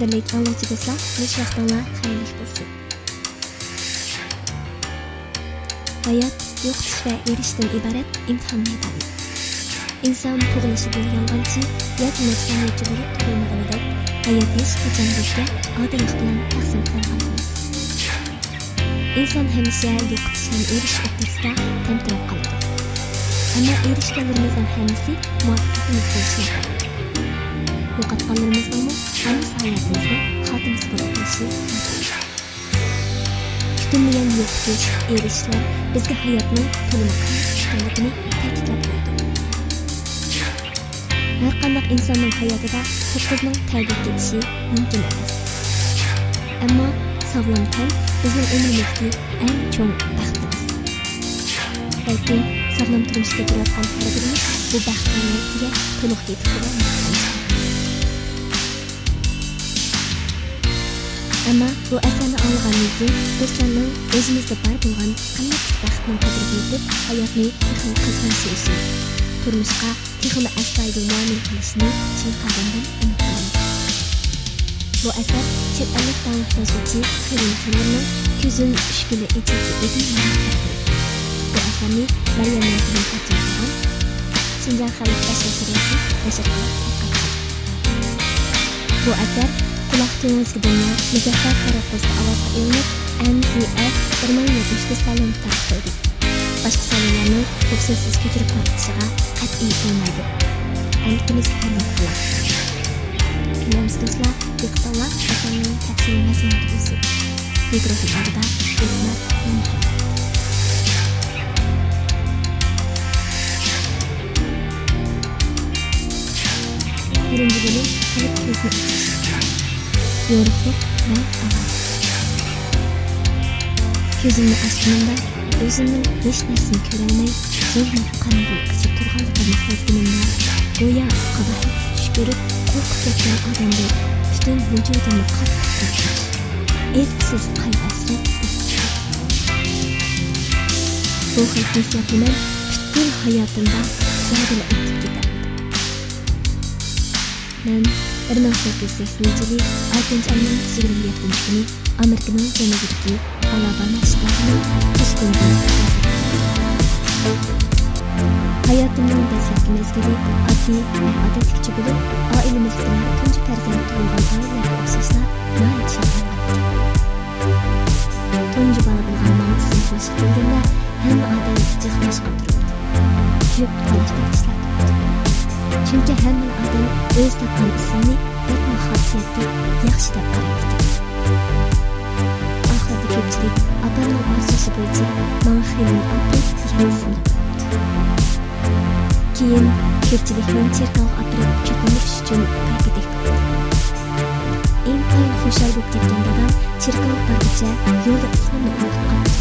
Qadrli anglagıcı dostlar, neç vaqtinglar xayrli bo'lsin. Hayot yo'qotish va erishishdan iborat imtihon maydoni. İnsan tug'ilishidan yolg'onchi yoki nafsoniyatchi bo'lib tug'ilmaganidek, hayot hech qachon bizga odillik bilan taqsim qilingan emas. İnsan hamisha yo'qotishdan erishish o'rtasida tentirab qoladi. Ammo erishganlarimizning hammasi muvaffaqiyatimiz bo'lishini xohlaydi. Yo'qotganlarimizning hammasi hayotimizning xotimasi bo'lib qolishi mumkin. Kutilmagan yo'qotish, erishishlar bizga hayotning to'liq ekanligini ta'kidlab qo'ydi. Har qanday insonning hayotida to'qqizning tagib ketishi mumkin emas. Ammo sog'lom tan bizning umrimizga eng cho'ng baxtimiz. Balkim sog'lom turmushga kirayotgan har birimiz bu baxtlarga to'liq yetib olamiz. Ammo bu asarni olgandan keyin do'stlarning o'zimizda bor bo'lgan qanday baxtning qadriga yetib hayotni texnik qizg'anishni, turmushga texnik astoydil muomala qilishni chin qalbimdan umid qilaman. Bu asar chet ellik davlat yozuvchi Xirin Tillerning ko'zin ushkuli echasi edi. Bu asarni Maryam Nurxon tarjima qilgan. Xinjiang xalq dasturxonasi nashr qilib bu asar quloq to'ng'izga dunyo Muzaffar Qaraqqo'zga ovozga ilinib MCF 1970 salon tarqatildi. Boshqa salonlarning huquqsiz ko'chirib tortishiga qat'iy bo'lmaydi. Alkimiz hurmat qiladi. Kelamiz do'stlar, diqqatlar asarning tafsili nazarda bo'lsin. Mikrofon oldida hikmat Muhammad. Birinci bölüm Haluk Hızlı Yorukluk ve Avaz. Gözümü açtığımda özümün hiç nersini göremey, zorla kan bulup içip turğanlıklarını sezginimde goya kabahat düş görüp korkup ketken adamda bütün vücudumu katlık bırakmış. Etkisiz kaygı hasret etmiş. Bu hissiyatımın bütün hayatımda zadeli ettik gider. Ben 1980 yılı 6. ayının 27. günü Amerika'nın janubidagi Alabama ştatının Tustin'dan hayatımın dastlabki mezgili oddiy ve odatlikcha bo'lib, oilamizdagilar tunji farzand tug'ilgan oilalarga o'xshashlar nihoyat shodlanardi. Tunji bola bo'lgan ma'lum qo'shiq kelganda hamma odam jihtlashgan turibdi. Ko'p talashlar ishlar turibdi. Chunki hamma odam o'z topgan ismini bir xosiyatli yaxshi deb qaraydi ekan. Oxirida ko'pchilik opamning orzusi bo'yicha menga Xirin opa degan ismni qo'yibdi. Keyin ko'pchilikning cherkovga opirib cho'qinish uchun paygidek bo'ldi. Intayin xushal bo'lib ketgan dadam cherkov borgacha yo'lda ismini unutib qoldi.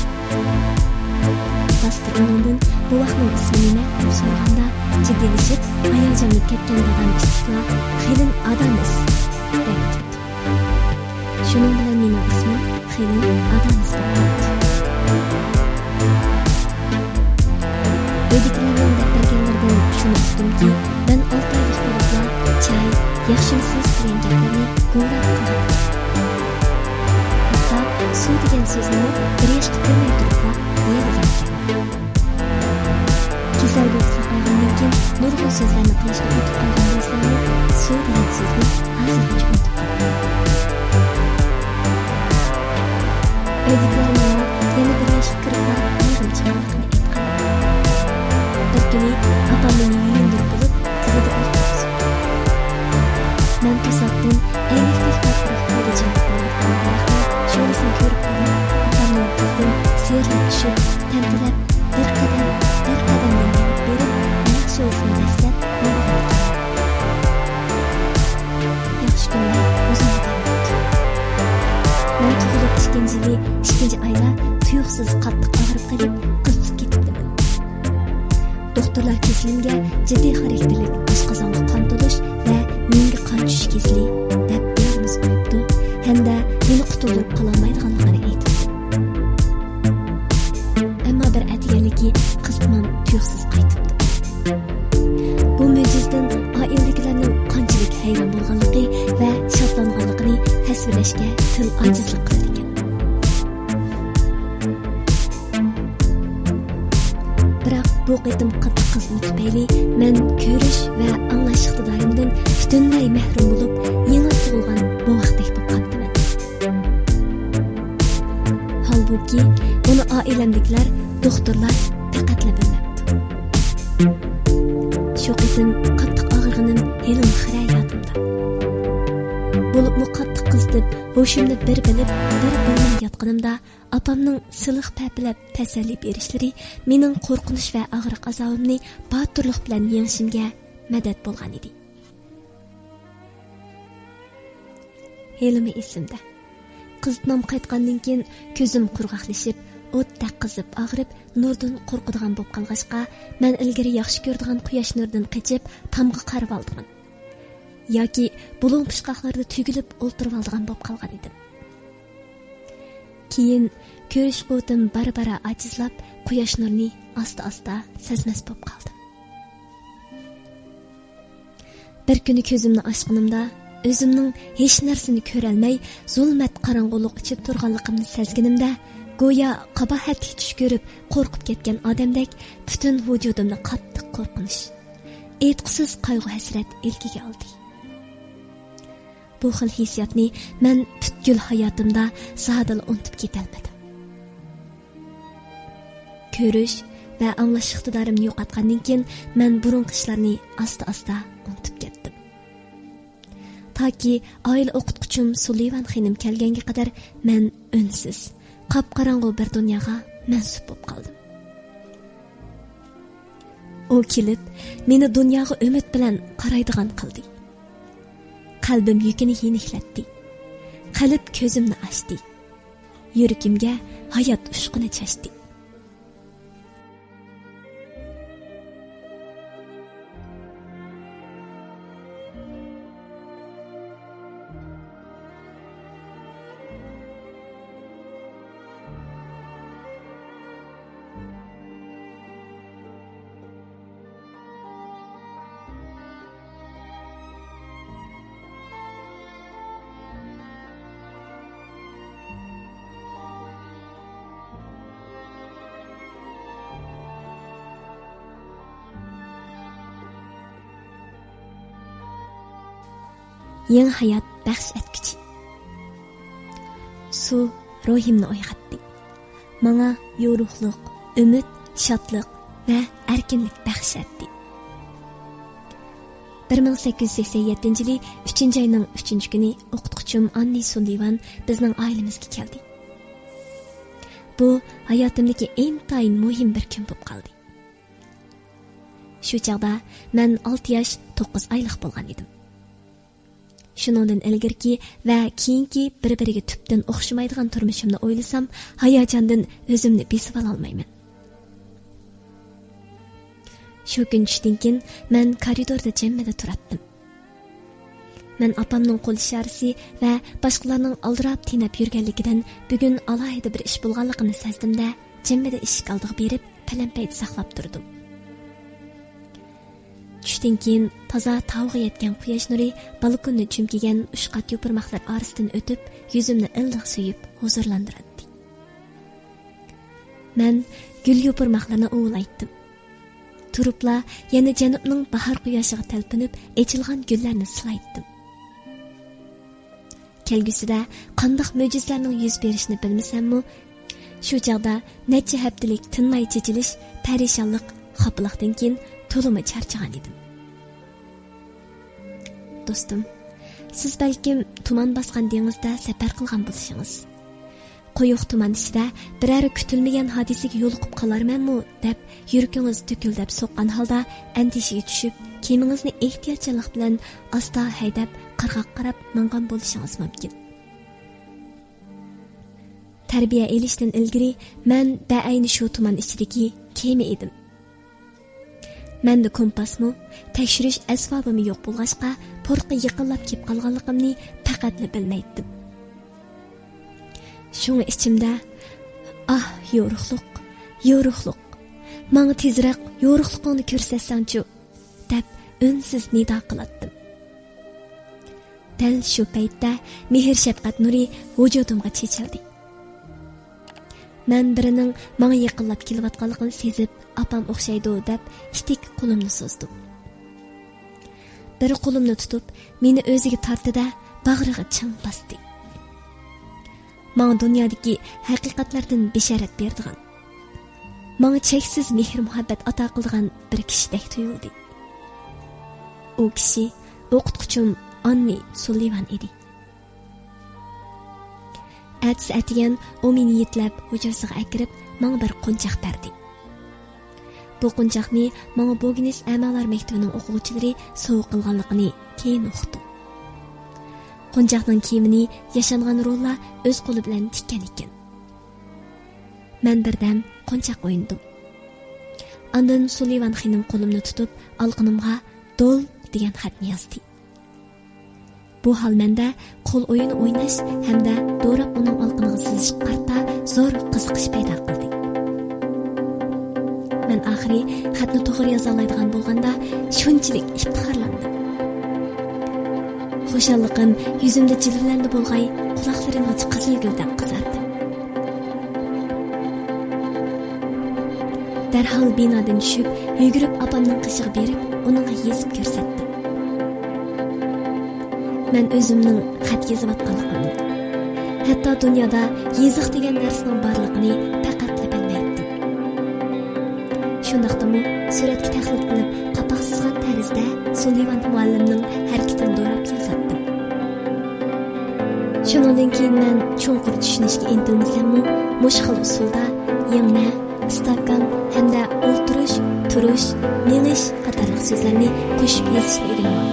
Pastor undan bu vaqtning ismi nima deb so'raganda jiddiylashib hayajonlanib ketgan dadam istiqlol Xirin Adamis deb tutdi. Shuning bilan mening ismim Xirin Adamis bo'ldi. Uydagilarning deb berganlaridan shuni ustundimki, men 6 oylik bo'libla chay, yaxshimisiz degan gaplarni go'rab qildim. Hatto suv degan so'zni bir yoshga kirmay turibla deydigan ekanman. Kasal bo'lib saqlagandan keyin nurg'un so'zlarni qilishni unutib qolgan bo'lsam, suv degan so'zni hozirgacha unutib qoldim. Uydagilar menga yana bir yoshga kiribla yig'imchimanlikni aytgan. Bir kuni opamning yuyindirib bo'lib, tilida o'rtib men to'satdan aynikdek barqaror qo'lda jimib qolayotgan daraxtni sho'risini ko'rib qolib, opamning tizdan serilib tushib, tantilab bir qadam berib berib, oyoq sho'risini dastlab yo'lga o'tdi. Yaxshi kunlar o'zimga o'tdi. Men tug'ilib 2 oyda tuyuqsiz qattiq og'rib qolib, qizib ketdim. Doktorlar kasalimga jiddiy xarakterlik oshqozonga qon to'lish va menga qon tushish kasali deb diagnoz qo'yibdi hamda meni qutuldirib qololmaydiganligini aytdi. Ammo bir atganligi qizimam tuyuqsiz qaytibdi. Bu mo'jizadan oiladagilarning qanchalik hayron bo'lganligi va shodlanganligini so'zlashga til ojizlik qilar ekan. Biroq bu qitim qattiq qizg'in tufayli men ko'rish va anglash iqtidorimdan butunlay mahrum bo'lib, yangi tug'ilgan bo'g'aqdek bo'lib qoldim. Halbuki buni oilamdagilar, doktorlar faqatla bilmabdi. Shu qitim qattiq og'riqanim helim xira yodimda. Bo'libmi qattiq qizdib, hoshimni bir bilib, bir bilmay yotganimda apamning siliq papilab tasalli berishlari mening qo'rqinish va og'riq azobimni boturlik bilan yengishimga madad bo'lgan edi. Helimi esimda. Qizdim qaytgandan keyin ko'zim qurg'oqlashib, o'tda qizib og'rib, nurdan qo'rqadigan bo'lib qolg'achqa, men ilgari yaxshi ko'rdigan quyosh nuridan qochib, tomga qarab oldim. Yoki bulung pishqoqlarda tugilib o'ltirib olgan bo'lib qolgan edim. Keyin ko'rish quvvatim barbara ajizlab, quyosh nurini asta-asta sezmas bo'lib qoldi. Bir kuni ko'zimni ochganimda o'zimning hech narsani ko'ra olmay, zulmat qorong'ulik ichib turganligimni sezganimda, go'yo qabohatli tush ko'rib, qo'rqib ketgan odamdek butun vujudimni qattiq qo'rqinish, aytqisiz qayg'u-hasrat ilkiga oldi. Bu xil hissiyotni men butkul hayotimda zodil unutib ketolmadim. Ko'rish va anglash iqtidorimni yo'qotgandan keyin men burunqi ishlarni asta-asta unutib ketdim. Toki oila o'qituvchim Suleyman xonim kelganga qadar men unsiz, qop-qorong'u bir dunyoga mansub bo'lib qoldim. U kelib, meni dunyoga umid bilan qaraydigan qildi. Qalbim yukini yeniklatdi. Qalb ko'zimni ochdi. Yuragimga hayot ushqini chashdi. Yangi hayot baxsh etguchi. Suv ruhimni uyg'otdi. Menga yorug'lik, umid, shodlik va erkinlik baxsh etdi. 1887 yili 3-oyning 3-kuni o'qituvchim Anni Sullivan bizning oilamizga keldi. Bu hayotimdagi intayin muhim bir kun bo'lib qoldi. Shu chaqda men 6 yosh 9 oylik bo'lgan edim. Shuningdan ilgirki va keyingi bir-biriga tubdan o'xshamaydigan turmushimni o'ylasam, hayajondan o'zimni besib olmayman. Shu kun tushdan keyin men koridorda jammada turatdim. Men opamning qo'l isharasi va boshqalarning aldirab tinab yurganligidan bugun alohida bir ish bo'lganligini sezdimda, jammada eshik oldiga berib, palampayt saqlab turdim. Tushdan keyin toza tavg'i yetgan quyosh nuri balkonni chumkigan ushqat yo'pirmoqlar orasidan o'tib, yuzimni iliq suyib, huzurlantirdi. Men gul yo'pirmoqlarni o'ylaydim. Turibla yana janubning bahor quyoshiga talpinib, echilgan gullarni silaydim. Kelgusida qanday mo'jizalarning yuz berishini bilmasam-mu, shu chaqda necha haftalik tinmay chechilish, parishonlik, xafalikdan keyin to'limi charchagan edim. Do'stim, siz balkim tuman bosgan dengizda safar qilgan bo'lishingiz. Qo'yuq tuman ichida biror kutilmagan hodisaga yo'liqib qolarmanmi deb yuragingiz to'kildab so'qqan holda andishiga tushib, kemingizni ehtiyotchilik bilan asta haydab qirg'oqqa qarab mangan bo'lishingiz mumkin. Tarbiya elishdan ilgari men ayni shu tuman ichidagi kema edim. Menda kompasmi, tekshirish asbobim yo'q bo'lg'achqa, portga yaqinlab kelib qolganligimni faqatla bilmaydim. Shunga ichimda, yo'ruqliq. Menga tezroq yo'ruqliqni ko'rsatsanchi, deb unsiz nido qilatdim. Dal shu paytda mehr shafqat nuri vujudimga chechildi. Men birining menga yaqinlab kelayotganligini sezib, apam o'xshaydi deb ikki qo'limni so'zdim. Bir qo'limni tutib, meni o'ziga tortdi-da, bag'riga chang bosdi. Menga dunyodagi haqiqatlardan bisharat berdigan, menga cheksiz mehr muhabbat ato qilgan bir kishidek tuyuldi. U kishi o'qituvchim Anni Sullivan edi. Ertasi atigan u meni yetlab hujrasiga akirib, menga bir qo'nchoq berdi. Bu qo'nchoqni menga Bognis amalar maktabining o'quvchilari sovg'a qilganligini keyin uqdim. Qo'nchoqning kiyimini yashangan rolla o'z qo'li bilan tikkan ekan. Men birdam qo'nchoq o'yindim. Andan Sullivan xonim qo'limni tutib, alqinimga "Dol" degan xatni yozdi. Bu hol menda qo'l o'yini o'ynash hamda do'rab uning alqiniga sizish qarta zo'r qiziqish paydo qildi. Men oxiri xatni to'g'ri yoza oladigan bo'lganda shunchalik iftixorlandim. Xo'shalligim yuzimda jilvlandi bo'lg'ay, quloqlarimga qizil guldan qizardi. Darhol binodan tushib, yugurib opamning qishiga berib, uningga yezib ko'rsatdim. Men o'zimning xat yozayotganligimni, hatto dunyoda yeziq degan narsaning borligini faqat bilmayaptim. Shundaqdimi suratga tahlil qilib, qapoqsizgan tarzda Sullivan muallimning harakatini do'rab yozatdim. Shundan keyin men cho'nqur tushunishga intilmasammi, mushkil usulda yemna, stakan hamda o'tirish, turish, menish qatorliq so'zlarni qo'shib yozishni o'rgandim.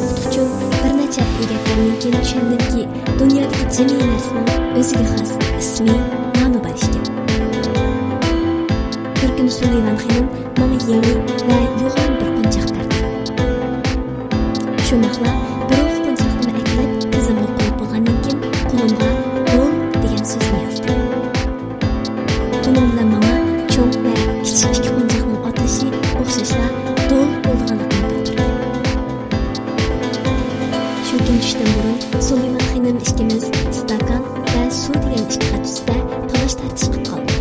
O'qituvchim bir necha o'rgatgandan keyin tushundimki, dunyodagi jami narsaning o'ziga xos ismi, nomi bor ekan. Bir kun Sullivan xonim menga yangi va yo'g'on bir qo'nchoq berdi. Shundaqla bir qo'nchoqni aklab, qizimga qo'yib bo'lgandan keyin qo'limga "Dol" degan so'zni yozdi. Bunun bilan menga cho'ng va kichik ikki qo'nchoqning otlishi o'xshashla "Dol" bo'lganligini bildirdi. Shu kun tushdan burun Sullivan xonim ikkimiz stakan va suv degan ikki xat ustida talash-tartish qilib qoldik.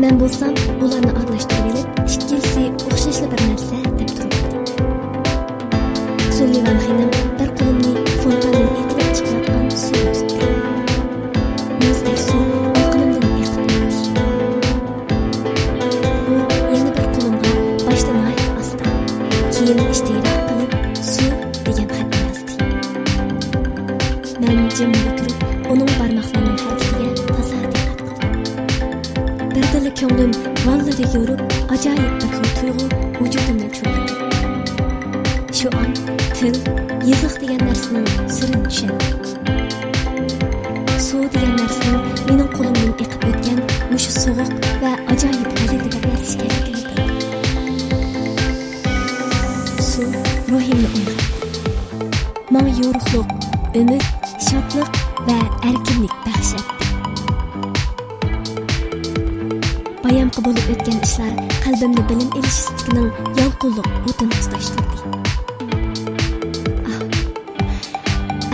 Men bo'lsam, ularni aralashtirib olib, ikkisi o'xshashli bir narsa deb turibdi. Sullivan xonim bir qo'limni fontandan etlab chiqayotgan suv tutdi. Muzdek suv oqimimdan eqib o'tdi. U yana bir qo'limga boshdan oyoq osdi. Keyin ishtiroq qilib suv degan xatni yozdi. Men jimlik turib, uning barmoqlarining harakatiga toza diqqat qildim. Birdala ko'nglim vallada yurib, ajoyib bir xil tuyg'u vujudimdan cho'kdi. Shu on til, yeziq degan narsaning sirini tushundim. Suv degan narsaning mening qo'limdan eqib o'tgan mushu sovuq va ajoyib g'alati bir narsa ekanligini bildim. Suv ruhimni uyg'otdi. Menga yorug'lik, umid, shodlik va erkinlik baxsh etdi. Bayamqi bo'lib o'tgan ishlar qalbimni bilim elish istiqining yolqinliq o'tini tutashtirdi.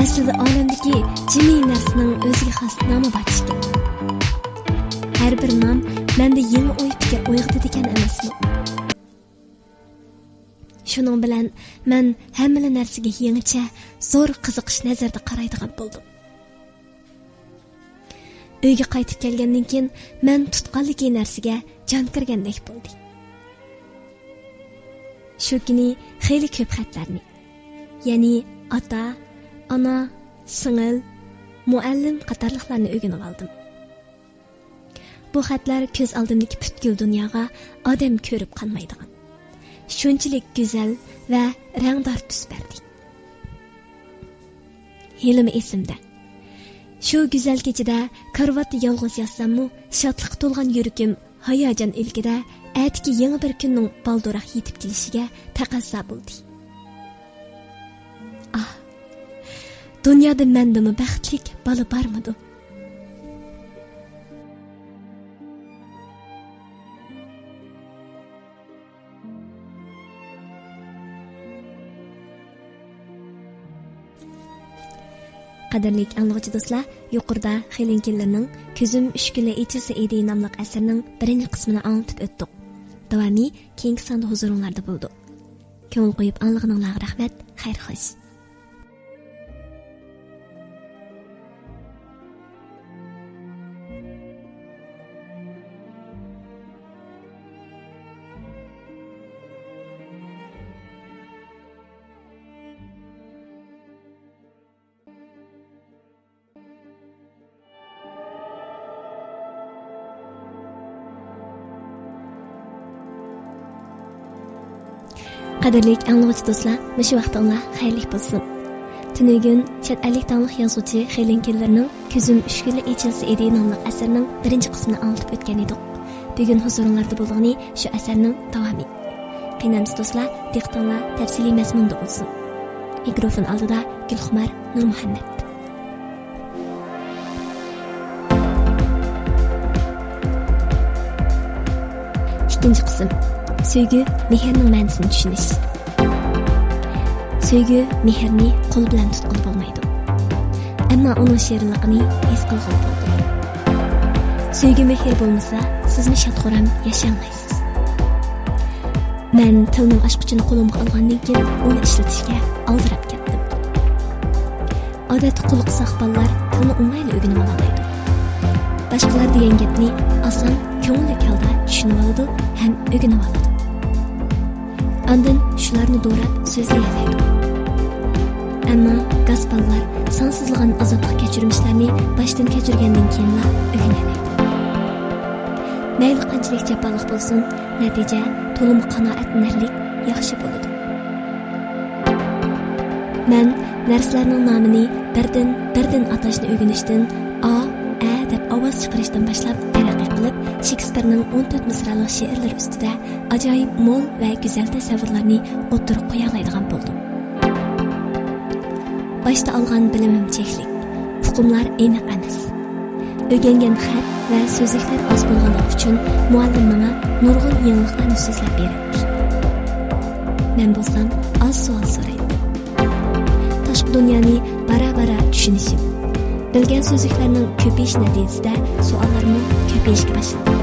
Aslida olamdagi jimi narsaning o'ziga xos nomi bor ekan. Har bir nom menda yangi o'y fikr uyg'otadi ekan emasmi? Shuning bilan men hamma narsaga yangicha, zo'r qiziqish nazarda qaraydigan bo'ldim. Uyga qaytib kelgandan keyin men tutqanligi narsaga jon kirgandek bo'ldi. Shu kuni xeyli ko'p xatlarni, ya'ni ota, ana, singil, muallim qatorliqlarni o'rganib oldim. Bu xatlar ko'z oldimdagi butkul dunyoga odam ko'rib qolmaydigan, shunchalik go'zal va rangdor tus berdi. Hilmi esimda. Shu go'zal kechada karvatda yolg'iz yotsam-mu, shodlik to'lgan yuragim hayajon ilkida atki yangi bir kunning balduroq yetib kelishiga taqozo bo'ldi. Dunyoda mendimi baxtlik bola bormidi? Qadirlik anlıqçı dostlar, yuqurda Xelinkillerning Ko'zim 3 kunla echilsa edi nomli asarning birinchi qismini anlatib o'tdik. Davomi keyingi sonda huzuringlarda bo'ldi. Ko'ngil qo'yib anlig'ininglarga rahmat, xayr xo'sh. Qadirlik anlıqçı dostlar, məşi vaxtınlar xayrlik bolsun. Tünügün chet ellik tanlıq yazıcı Xelinkillerning Ko'zim 3 kunla echilsa edi nomli asarning birinchi qismini anlatib o'tgan edik. Bugun huzuringlarda bo'lgani shu asarning davomi. Qiynamsiz dostlar, diqqatinglar tafsiliy mazmunda bo'lsin. Mikrofon oldida Gulxumar Nurmuhammad. İkinci qism. Sevgi mehrning ma'nosini tushunish. Sevgi mehrni qo'l bilan tutqil bo'lmaydi. Ammo uning shirinligini his qilg'il bo'ldi. Sevgi mehr bo'lmasa, sizmi shadxo'ram yashamaysiz. Men tilning ochqichini qo'limga olgandan keyin uni ishlatishga aldirab ketdim. Odatda quliq saqballar tilni o'ng'ayla o'rganib oladi. Boshqalar degan gapni oson ko'ngilli holda tushunib oladi ham o'rganib oladi. Andın shularni doğrab so'zlayoladi. Ammo gasballar sonsizlig'an azobli kechirishlarni boshdan kechirgandan keyinla o'rganadi. Mayli qanchalik jabborlik bo'lsin, natija to'liq qanoatnarlik yaxshi bo'ladi. Men narsalarning nomini birdan atashni o'rganishdan a deb ovoz chiqarishdan boshlab taraqqiy qilib, Shekspirning 14 misrali she'rlari ustida ajoyib mo'l va go'zal tasavvurlarni o'tirib qo'ya oladigan bo'ldim. Boshda olgan bilimim cheklik, hukmlar aniq emas. O'rgangan xat va so'zliklar oz bo'lganligi uchun muallim menga nurg'un yangiliklarni so'zlab berdi. Men bo'lsam oz savol so'raydim. Tashqi dunyoni bara-bara tushunishim, bilgan so'zliklarning ko'payish natijasida savollarni ko'payishga boshladi.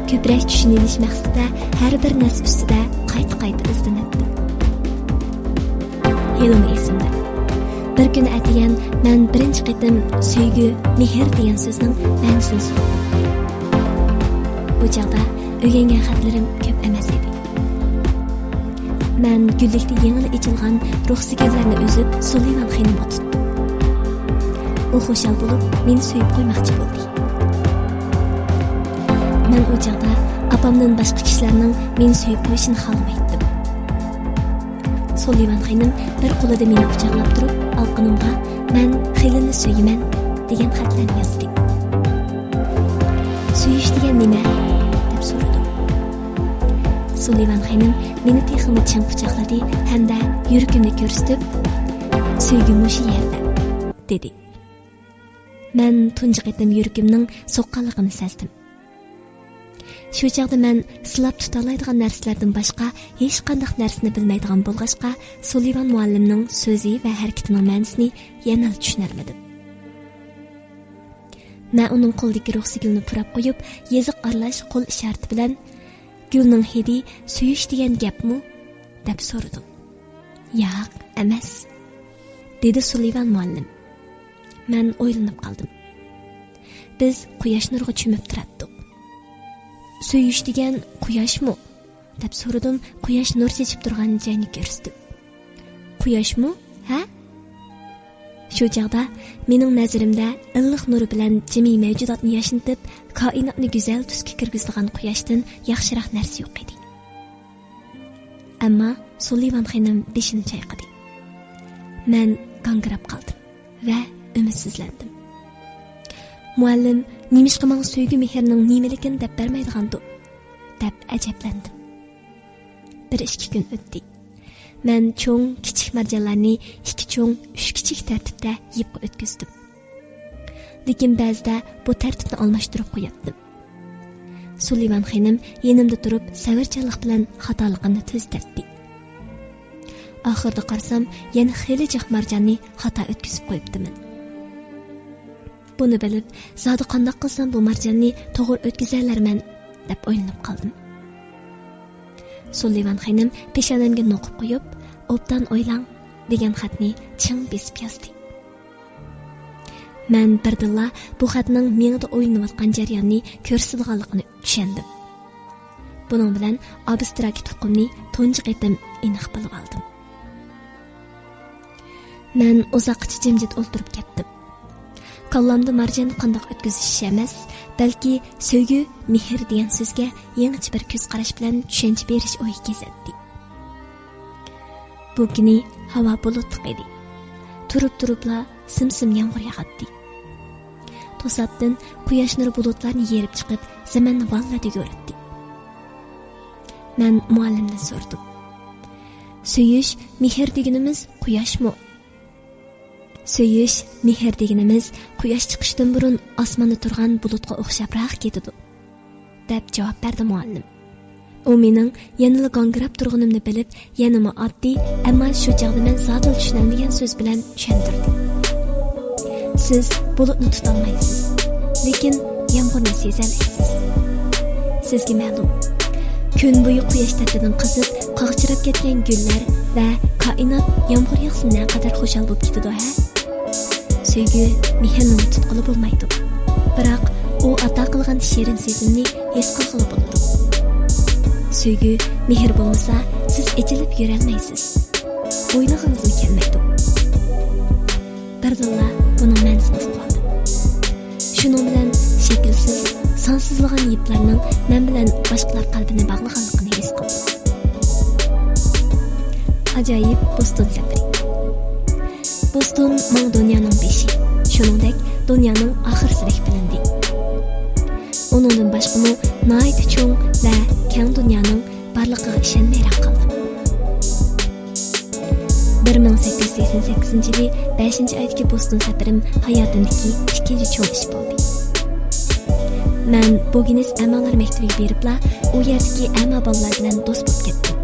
Ko'proq tushunilish maqsadida har bir narsa ustida qayta izlandim. Yelim esimda. Bir kuni atigan men birinchi qitim sevgi, mehr degan so'zning ma'nosini so'radim. Bu chaqda o'rgangan xatlarim ko'p emas edi. Men gullikda yengil ichilgan ruxsigalarni o'zib Sullivan xonimga tutdim. U xushal bo'lib, meni suyib qo'ymoqchi bo'ldi. Men o chaqda apamdan boshqa kishilarning meni suyib qo'yishini xohlamaydim. Sullivan xonim bir qo'lida meni quchoqlab turib, olqinimga "Men Xelini suyman" degan xatlarni yozdi. "Suyish degan nima?" deb so'radim. Sullivan xonim meni texnik chin quchoqladi hamda yuragimni ko'rsatib, "Sevgi mushi yerda" dedi. Men tunji qitim yuragimning soqqanligini sezdim. Shu chaqda men silab tutalaydigan narsalardan boshqa hech qanday narsani bilmaydigan bo'lg'achqa, Sullivan muallimning so'zi va harakatining ma'nosini yana tushunarmidim. Men uning qo'ldagi ruxsigulni purab qo'yib, yeziq aralash qo'l isharati bilan "Gulning hidi suyish degan gapmi?" deb so'radim. "Yo'q, emas", dedi Sullivan muallim. Men o'ylanib qoldim. Biz quyosh nuriga cho'mib turardik. "Suyish degan quyoshmi?" deb so'radim, quyosh nur chechib turgan joyni ko'rsatib. "Quyoshmi? Ha?" Shu chaqda mening nazarimda illiq nuri bilan jami mavjudotni yashnitib, koinotni go'zal tusga kirgizadigan quyoshdan yaxshiroq narsa yo'q edi. Ammo Sullivan xonim beshini chayqadi. Men g'angrab qoldim va umidsizlandim. Muallim nimishqa men sevgi mehrning nimaligini deb bermaydigandu deb ajablandim. 1-2 kun o'tdi. Men cho'ng kichik marjonlarni 2 cho'ng 3 kichik tartibda yeb o'tkazdim. Lekin ba'zida bu tartibni almashtirib qo'yatdim. Sullivan xonim yenimda turib, savarchanlik bilan xatoligini tuzatdi. oxirida qarsam, yana xeyli jiq marjonni xato o'tkazib qo'yibdiman. Buni bilib, zodi qandoq qilsam bu marjonni to'g'ri o'tkazarlarman deb o'ylanib qoldim. Sullivan xonim peshonamga noqib qo'yib, "Obdan o'ylang" degan xatni ching besib yozdi. Men birdilla bu xatning menga o'ylanayotgan jarayonni ko'rsatganligini tushundim. Buning bilan abstrakt hukmni tunji qatim aniq bilib oldim. Men uzoqcha jimjit o'ltirib ketdim. Kallamda marjonni qandoq o'tkazish emas, balki sevgi, mehr degan so'zga yangicha bir ko'z qarash bilan tushuncha berish o'yi kezatdi. Bu kuni havo bulutli edi. Turib-turibla sim-sim yomg'ir yog'adi. To'satdan quyosh nuri bulutlarni yerib chiqib, zaminni vallada ko'rdi. Men muallimdan so'radim. Söyish, mehr deganimiz quyoshmi? Söyish, mehr deganimiz quyosh chiqishdan burun osmonda turgan bulutga o'xshabroq ketadi, deb javob berdi muallim. U mening yanada g'angirab turganimni bilib, yanama oddiy, ammo shu chog'da men zodil tushunadigan so'z bilan tushuntirdi. Siz bulutni tutolmaysiz, lekin yomg'irni sezalaysiz. Sizga ma'lum, kun bo'yi quyosh ta'tidan qizib, qog'chirab ketgan gullar va koinot yomg'ir yog'sin naqadar xushal bo'lib ketadi, ha? Sevgi mehrni tutqili bo'lmaydi. Biroq u ato qilgan shirin sezimni his qilg'ili bo'ladi. Sevgi mehr bo'lmasa, siz echilib yura olmaysiz. O'ylag'ingiz kelmaydi. Birdilla buning ma'nosini uqdim. Shuning bilan shaklsiz, sonsizlagan yiplarning men bilan boshqalar qalbini bog'laganligini his qildim. Ajoyib Boston safari. Boston mang dunyoning beshi, shuningdek dunyoning oxirsidek bilindi. Uningdan boshqa nihoyat cho'ng va keng dunyoning borligiga ishonmay qoldim. 1888 yili 5-oydagi Boston safarim hayotimdagi ikkinchi cho'ng ish bo'ldi. Men Bogines amalar maktabiga beribla, u yerdagi ama bolalar bilan do'st bo'lib ketdim.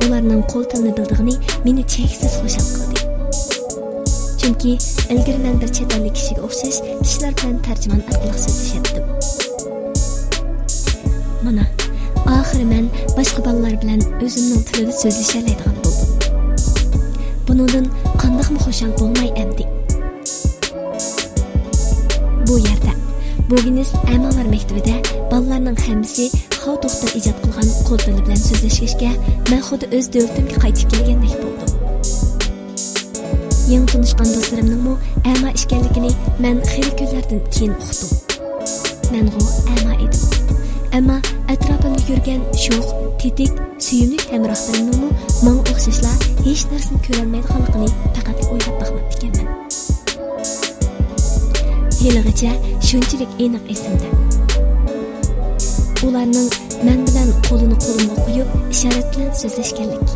Ularning qo'l tilini bildig'ini meni cheksiz xushal qildi. Chunki ilgari men bir chet ellik kishiga o'xshash kishilar bilan tarjimon orqali so'zlashardim. Mana, oxiri men boshqa bolalar bilan o'zimning tilida so'zlasha oladigan bo'ldim. Bundan qandoqmi xushal bo'lmay emdi. Bu yerda Bogines amalar maktabida bolalarning hammasi xav to'xtab ijod qilgan qo'l tili bilan so'zlashishga men xuddi o'z davlatimga qaytib kelgandek bo'ldim. Yangi tanishgan do'stlarimning ama ishkanligini men xeyli kunlardan keyin uqdim. Men ama edim. Ammo atrofimda yurgan sho'x, tetik, suyumli hamrohlarimning menga o'xshashlar hech narsani ko'rolmaydiganligini faqat o'ylab baxmat ekanman. Haligacha shunchalik aniq esimda. Ularning men bilan qo'lini qo'limga qo'yib, ishorat bilan so'zlashganlik.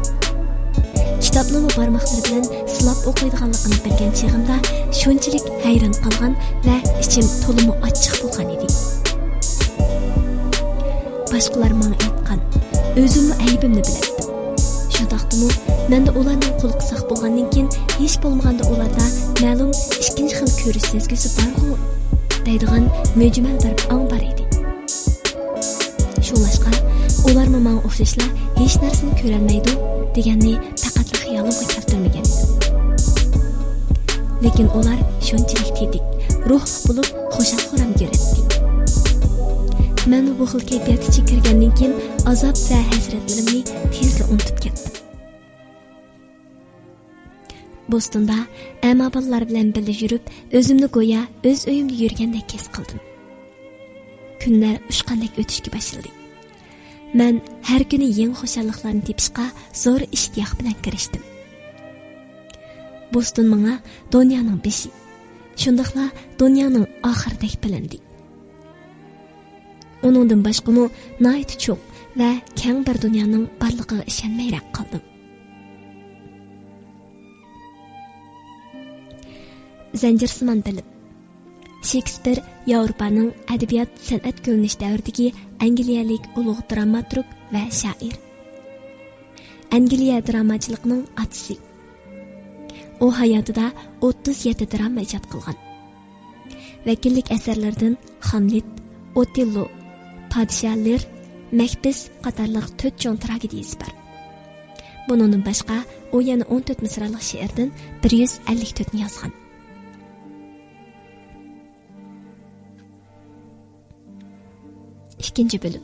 Kitobning barmoqlari bilan silab o'qiydiganligini bilgan chog'imda shunchalik hayron qolgan va ichim to'limi ochiq bo'lgan edi. Boshqalar menga aytgan, o'zimni aybimni bilardim. Shundaqdimi, menda ularning qo'li saq bo'lgandan keyin hech bo'lmaganda ularda ma'lum ikkinchi xil ko'rish sezgisi bor-ku, deydigan mujmal bir ong bor edi. Shunlashqa, ular menga o'xshashlar hech narsani ko'rolmaydi deganni faqat xiyolimga keltirmagan edim. Lekin ular shunchalik tetik, ruh bo'lib xushal-xuram ko'radi. Men bu xil kayfiyatga kirgandan keyin azob va hasratlarimni tezla unutib ketdim. Bostonda ama bolalar bilan birga yurib, o'zimni go'yo o'z uyimda yurgandek his qildim. Kunlar ushqandek o'tishga boshladi. Men har kuni yangi xushalliklarni tepishga zo'r ishtiyoq bilan kirishdim. Boston menga dunyoning beshi, shundaqla dunyoning oxiridek bilindi. Uningdan boshqami nihoyat cho'ng va keng bir dunyoning borligiga ishonmay qoldim. Zanjirsimon bilib. Shekspir Yevropaning adabiyot san'at ko'rinish davridagi angliyalik ulug' dramaturg va shoir. Angliya dramachiligining atisi. U hayotida 37 drama ijod qilgan. Vakillik asarlaridan Hamlet, Otello, Padişahlar, Macbeth qatorliq 4 cho'ng tragediyasi bor. Bundan boshqa u yana 14 misralik she'rdan 154 ni yozgan. İkinci bölüm.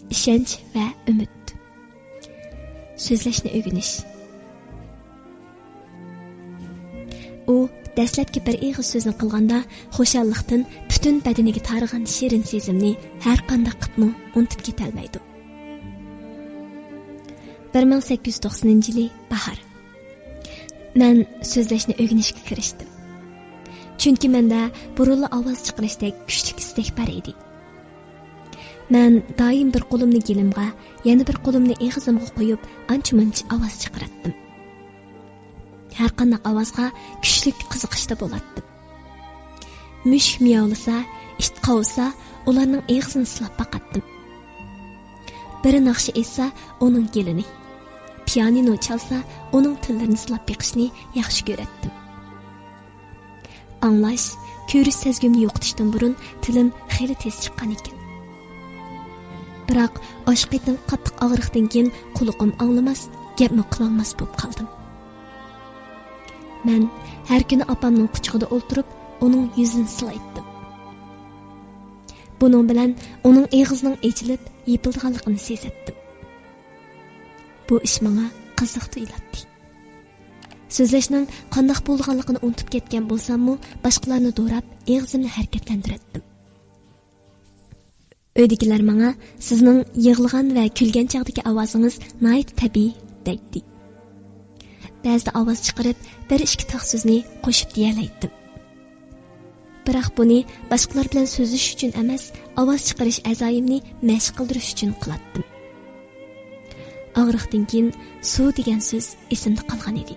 İşenç ve ümit. Sözleşni öğreniş. U dastlabki bir ig'iz so'zni qilganda xo'shallikdan butun badaniga tarigan shirin sezimni har qanday qilibmi unutib ketolmaydi. 1890-yili bahor. Men so'zlashni o'rganishga kirishdim. Chunki menda burunli ovoz chiqarishdek kuchli istak bor edi. Men doim bir qo'limni gilimga, yana bir qo'limni eg'izimga qo'yib, ancha-muncha ovoz chiqaratdim. Har qanday ovozga kuchli qiziqishda bo'lardim. Mushuk miyovlasa, it qovsa, ularning eg'izini silab baqatdim. Biri naqshi etsa, uning gelini. Pianino chalsa, uning tillarini silab beqishni yaxshi ko'ratdim. Anglash, ko'rish sezgimni yo'qotishdan burun tilim xeyli tez chiqqan ekan. Biroq oshqitning qattiq og'riqdan keyin quloqim anglamas, gapni qilolmas bo'lib qoldim. Men har kuni opamning quchog'ida o'tirib, uning yuzini silaydim. Buning bilan uning eg'izining echilib, yepilganligini sezatdim. Bu ish menga qiziq tuyuladi. So'zlashning qanday bo'lganligini unutib ketgan bo'lsam-mu, boshqalarni do'rab, eg'izimni harakatlantirdim. Uydagilar menga sizning yig'ilgan va kulgan chaqdagi ovozingiz nihoyat tabiiy deydi. Ba'zida ovoz chiqarib, bir ikki taq so'zni qo'shib deyalaydim. Biroq buni boshqalar bilan so'zlash uchun emas, ovoz chiqarish a'zoyimni mashq qildirish uchun qilardim. Og'riqdan keyin suv degan so'z esimda qolgan edi.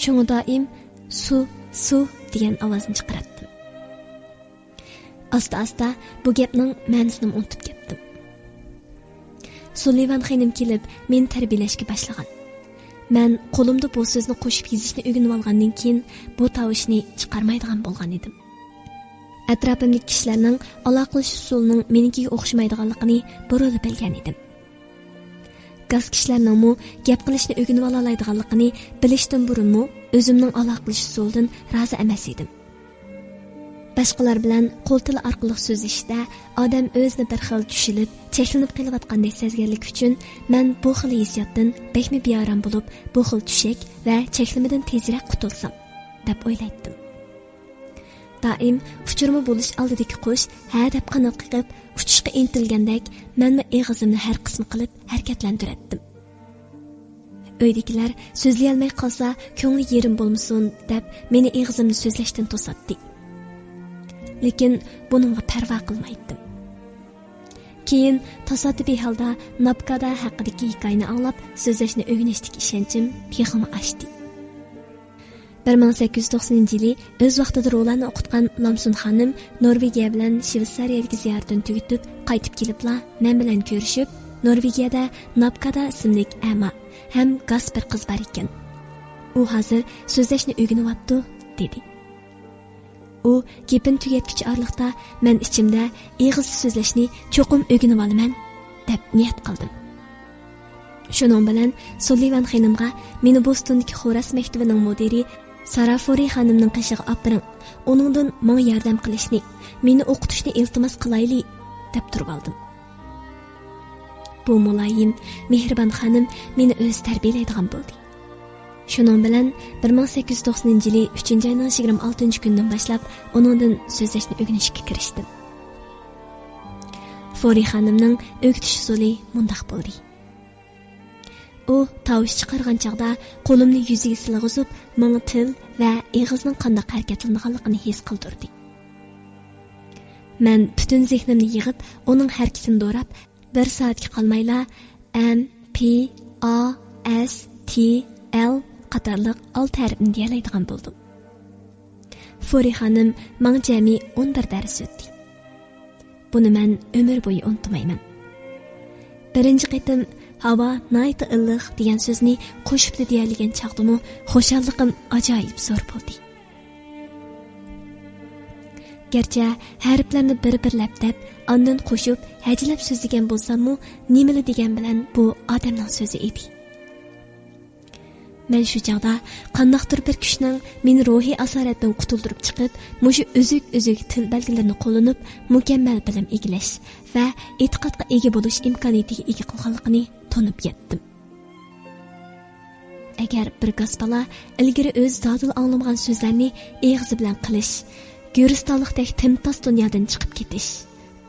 Shunga doim suv degan ovozni chiqaratdim. Asta-asta bu gapning ma'nosini unutib ketdim. Sullivan xonim kelib, meni tarbiyalashga boshlagan. Men qo'limda bu so'zni qo'shib yozishni o'rganib olgandan keyin bu tovushni chiqarmaydigan bo'lgan edim. Atrofimdagi kishilarning aloqalash usulining menikiga o'xshamaydiganligini burun bilgan edim. Gaz kishilarning gap qilishni o'rganib ololmaydiganligini bilishdan burunmi o'zimning aloqalash usulidan rozi emas edim. Boshqalar bilan qo'l tili orqali so'zlashda odam o'zini bir xil tushilib, cheklanib qilayotgandek sezganlik uchun men bu xil hissiyotdan bekmi beoram bo'lib, bu xil tushak va cheklamadan tezroq qutulsam deb o'ylaydim. Doim uchirma bo'lish oldidagi qush ha deb qanot qilib uchishga intilgandek, menmi eg'izimni har qism qilib harakatlantirdim. Uydagilar so'zlay olmay qolsa, ko'ngli yerim bo'lmasin deb meni eg'izimni so'zlashdan to'satdi. Lekin buningga parvo qilmaydim. Keyin tasodifiy holda Nabkada haqidagi hikoyani anglab, so'zlashni o'rganishdagi ishonchim piximi oshdi. 1890-yili o'z vaqtida ro'lanni o'qitgan Lamsun xonim Norvegiya bilan Shveysariyadagi ziyoratini tugatib, qaytib kelibla men bilan ko'rishib, Norvegiyada Nabkada ismli ama ham Gasper qiz bor ekan. U hozir so'zlashni o'rganyapti, dedi. U gapini tugatgich orliqda men ichimda eg'iz so'zlashni cho'qim o'rganib olaman deb niyat qildim. Shuning bilan Sullivan xonimga meni Bostondagi Xoras maktabining mudiri Sarafori xonimning qishig'i optiring, uningdan menga yordam qilishni, meni o'qitishni iltimos qilayli deb turib oldim. Bu muloyim, mehribon xonim meni o'z tarbiyalaydigan bo'ldi. Shuning bilan 1890-yili 3-oyning 26-kunidan boshlab uningdan so'zlashni o'rganishga kirishdim. Fori xonimning o'qitish usuli mundaq bo'ldi. U tovush chiqargan chaqda qo'limni yuziga silg'izib, menga til va eg'izning qanday harakatlanganligini his qildirdi. Men butun zehnimni yig'ib, uning harakatini do'rab, bir soatga qolmayla M, P, A, S, T, L qatorliq 6 harfni deyalaydigan bo'ldim. Fori xonim menga jami 11 dars o'tdi. Buni men umr bo'yi unutmayman. Birinchi qitim havo nayta illiq degan so'zni qo'shib deyilgan chaqdimi xushalliqim ajoyib zo'r bo'ldi. Gerçi harflarni bir-birlab deb, ondan qo'shib, hajlab so'zlagan bo'lsam-mu, nimali degan bilan bu odamning so'zi edi. Men shu chaqda qandaqdir bir kuchning meni ruhiy asoratdan qutuldirib chiqib, mushu uzuk til belgilarini qo'llanib, mukammal bilim egillash va e'tiqodga ega bo'lish imkoniyatiga ega qilganligini tonib yetdim. Agar bir gospala ilgari o'z zodil anglamagan so'zlarni eg'izi bilan qilish, Güristanlıqdek timtas dunyodan chiqib ketish,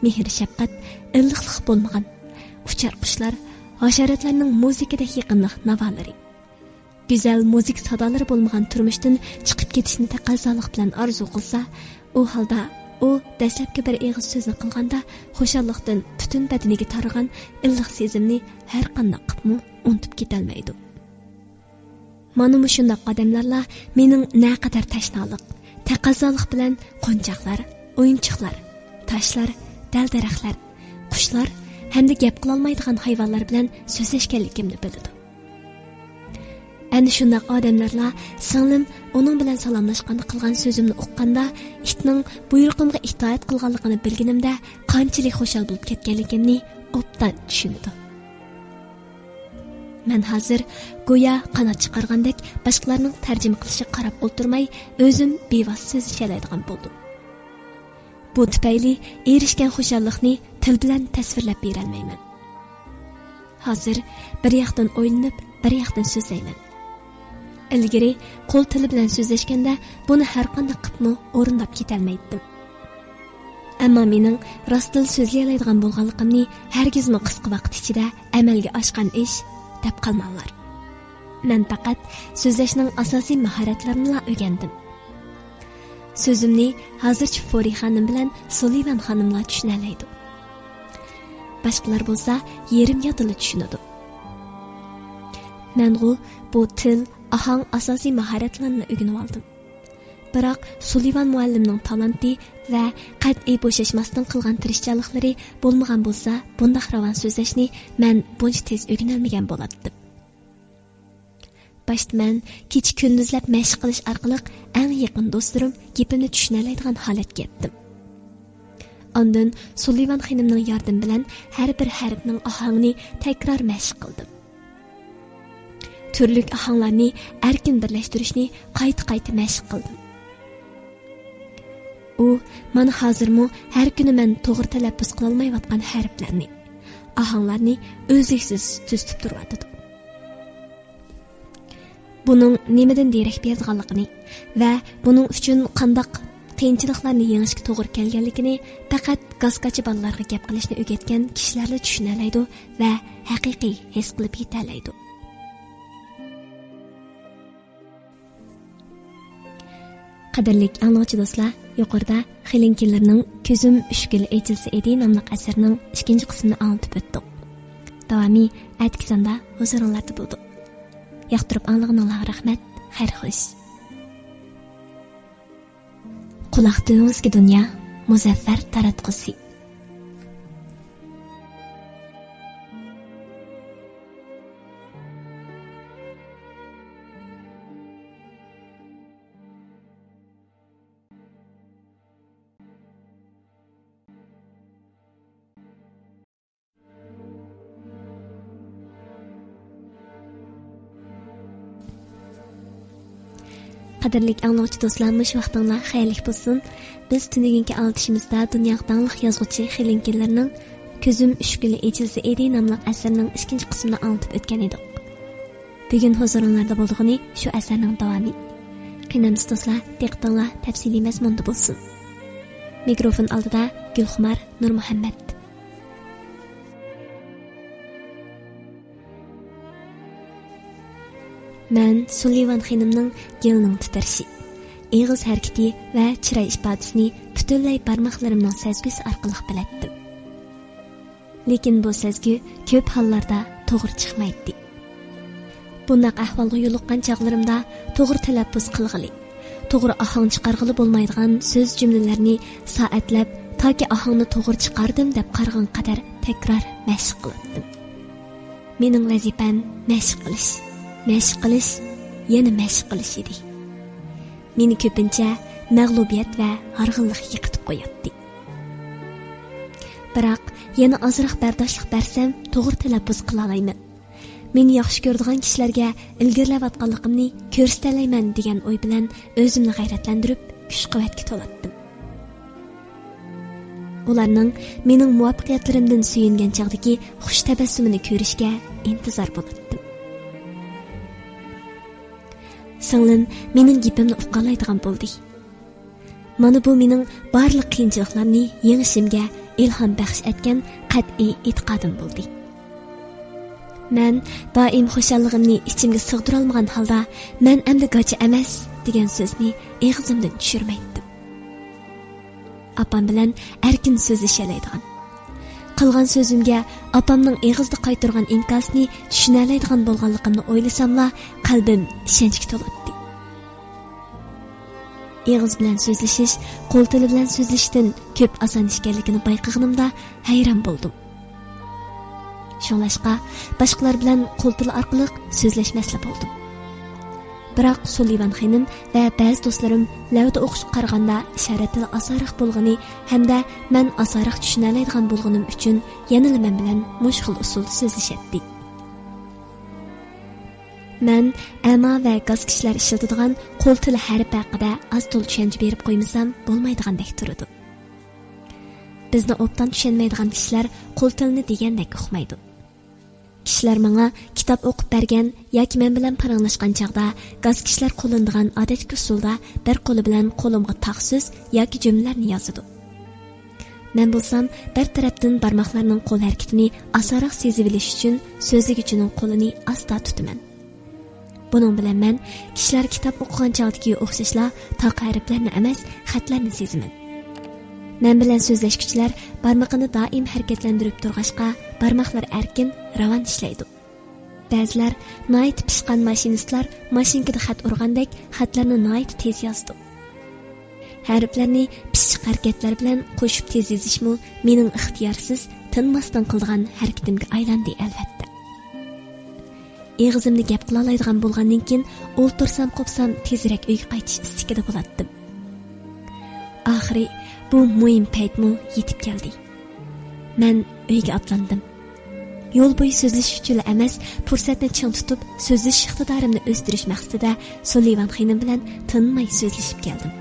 mehr shafqat, illiqlik bo'lmagan, uchar qushlar, hasharotlarning muzikadek yaqinlik navolari, go'zal muzik sadolari bo'lmagan turmushdan chiqib ketishni taqozolik bilan orzu qilsa, u holda u dastlabki bir eg'iz so'zni qilganda xushalliqdan butun badaniga taragan illiq sezimni har qanday qilib unutib ketolmaydi. Mana shunday odamlarla mening naqadar tashnoliq, taqozolik bilan qo'nchoqlar, o'yinchoqlar, toshlar, dal-daraxtlar, qushlar hamda gap qila olmaydigan hayvonlar bilan so'zlashganligimni biladi. Ana shunday odamlarla singlim uning bilan salomlashganda qilgan so'zimni o'qqanda, itning buyruqimga itoat qilganligini bilganimda qanchalik xushal bo'lib ketganligimni obdan tushundim. Men hozir go'yo qanot chiqargandek boshqalarning tarjima qilishiga qarab o'tirmay, o'zim bevosita so'zlashalaydigan bo'ldim. Bu tufayli erishgan xushallikni til bilan tasvirlab bera olmayman. Hozir bir yoqdan o'ylanib, bir yoqdan so'zlayman. Ilgari qo'l tili bilan so'zlashganda buni har qanday qilib o'rindab ketolmaydim. Ammo mening rostdil so'zlay oladigan bo'lganligimni hargizmi qisqa vaqt ichida amalga oshgan ish deb qalmanglar. Men faqat so'zlashning asosiy mahoratlarini o'rgandim. So'zimni hozircha Fori xonim bilan Sullivan xonimlar tushunalaydi. Boshqalar bo'lsa yerim yodila tushunadi. Men bu til, ahang asosiy mahoratlarini o'rganib oldim. Biroq Sullivan muallimning talanti va qat'iy bo'shashmasdan qilgan tirishchiliklari bo'lmagan bo'lsa, bunday ravon so'zlashni men buncha tez o'rganolmagan bo'lardim. Başta men kecha kunduzlab mashq qilish orqali eng yaqin do'stlarim gapimni tushunalaydigan holatga yetdim. Ondan Sullivan xonimning yordami bilan har bir harfning ohangini takror mashq qildim. Turli ohanglarni erkin birlashtirishni qayta mashq qildim. U mana hozirmi har kuni men to'g'ri talaffuz qila olmayotgan harflarni, ohanglarni o'zliksiz tuzib turadi. Buning nimadan derak berganligini va buning uchun qanday qiyinchiliklarni yengishga to'g'ri kelganligini faqat gaskachi bolalarga gap qilishni o'rgatgan kishilarla tushunalaydi va haqiqiy his qilib yetalaydi. Qadrli anglag'uchi do'stlar, yuqorida Xilinkinlarning Ko'zim 3 gul echilsa edi nomli asarning 2-chi qismini anlatib o'tdik. Davomi aytkizanda huzuringlarda bo'ldi. Yoqtirib anglag'aninglarga rahmat, xayr xo'sh. Quloq tuyg'usi dunyo muzaffar taratqusi. Qadrli anglag'uchi do'stlar, mush vaqtinglar xayrli bo'lsin. Biz tunugungi anglitishimizda dunyoga taniqli yozuvchi Xilinkinlarning Ko'zim 3 gul echilsa edi nomli asarning 2-chi qismini anlatib o'tgan edik. Bugun huzuringlarda bo'ldig'ini shu asarning davomi. Qiynamsiz do'stlar, diqqatinglar tafsiliy mazmunda bo'lsin. Mikrofon oldida Gulxumar Nurmuhammad. Men Sullivan xonimning yelning titrishi, eg'iz harakati va chiroy ifodasini butunlay barmoqlarimning sezgisi orqali bilatdim. Lekin bu sezgi ko'p hollarda to'g'ri chiqmaydi. Bunday ahvolga yo'liqqan chaqlarimda to'g'ri talaffuz qilg'ili, to'g'ri ohang chiqarg'ili bo'lmaydigan so'z jumlalarni soatlab toki ohangni to'g'ri chiqardim deb qarg'an qadar takror mashq qildim. mening vazifam mashq qilish, yana mashq qilish edi. Meni ko'pincha mag'lubiyat va harg'inlik yiqitib qo'yatdi. Biroq yana ozroq bardoshlik bersam, to'g'ri talaffuz qila olmayman. Meni yaxshi ko'radigan kishilarga ilgirlayotganligimni ko'rsatalayman degan o'y bilan o'zimni g'ayratlantirib, kuch-quvvatga to'latdim. Ularning mening muvaffaqiyatlarimdan suyungan chog'dagi xush tabassumini ko'rishga intizor bo'ldim. Singlim mening gapimni uqalaydigan bo'ldi. Mana bu mening barliq qiyinchiliklarni yengishimga ilhom baxsh etgan qat'iy e'tiqodim bo'ldi. Men doim xushalligimni ichimga sig'dira olmagan holda, men endi gacha emas degan so'zni og'zimdan tushirmaydim. Apam bilan erkin so'zlashalaydigan. Qilgan so'zimga apamning og'izda qaytargan inkosini tushunalaydigan bo'lganligimni o'ylasamla, qalbim ishonchga to'ladi. Og'iz bilan so'zlashish, qo'l tili bilan so'zlashdan ko'p oson ekanligini bayqaganimda hayron bo'ldim. Shunlashqa boshqalar bilan qo'l tili orqali so'zlashmasla bo'ldim. Biroq Sullivan xonim va ba'zi do'stlarim lavda o'qish qaraganda ishorat tili osonroq bo'lgani hamda men osonroq tushunalaydigan bo'lganim uchun yana men bilan mushkil usulda so'zlashatdi. Men ama va gaz kishilar ishlatadigan qo'l tili harfi haqida az-to'la tushuncha berib qo'ymasam bo'lmaydigandek turadi. Bizni obdan tushunmaydigan kishilar qo'l tilini degandek uqmaydi. Kishilar menga kitob o'qib bergan yoki men bilan paranglashgan chog'da gaz kishilar qo'llanadigan odatli usulda bir qo'li bilan qo'limga taqsiz yoki jumlalarni yozadi. Men bo'lsam bir tarafdan barmoqlarning qo'l harakatini osonroq sezib olish uchun so'zligichining qo'lini asta tutaman. Bunun bilan men kishilar kitob o'qigan chog'dagi o'xshashlar taq harflarni emas, xatlarni sezaman. Men bilan so'zlashuvchilar barmoqini doim harakatlantirib turg'ashqa, barmoqlar erkin, ravon ishlaydi. Ba'zilar noyat pishqan mashinistlar mashinkada xat urgandek xatlarni noyat tez yozdi. Harflarni pishiq harakatlar bilan qo'shib tez yozishmi mening ixtiyorsiz, tinmasdan qilgan harakatimga aylandi albatta. Eg'izimni gap qila oladigan bo'lgandan keyin o'ltirsam qopsam tezroq uyga qaytish istikida bo'latdim. Oxiri bu muhim paytmi yetib keldi. Men uyga otlandim. Yo'l bo'yi so'zlashish uchun emas, fursatni ching tutib, so'zlashish iqtidorimni o'stirish maqsadida Sullivan xonim bilan tinmay so'zlashib keldim.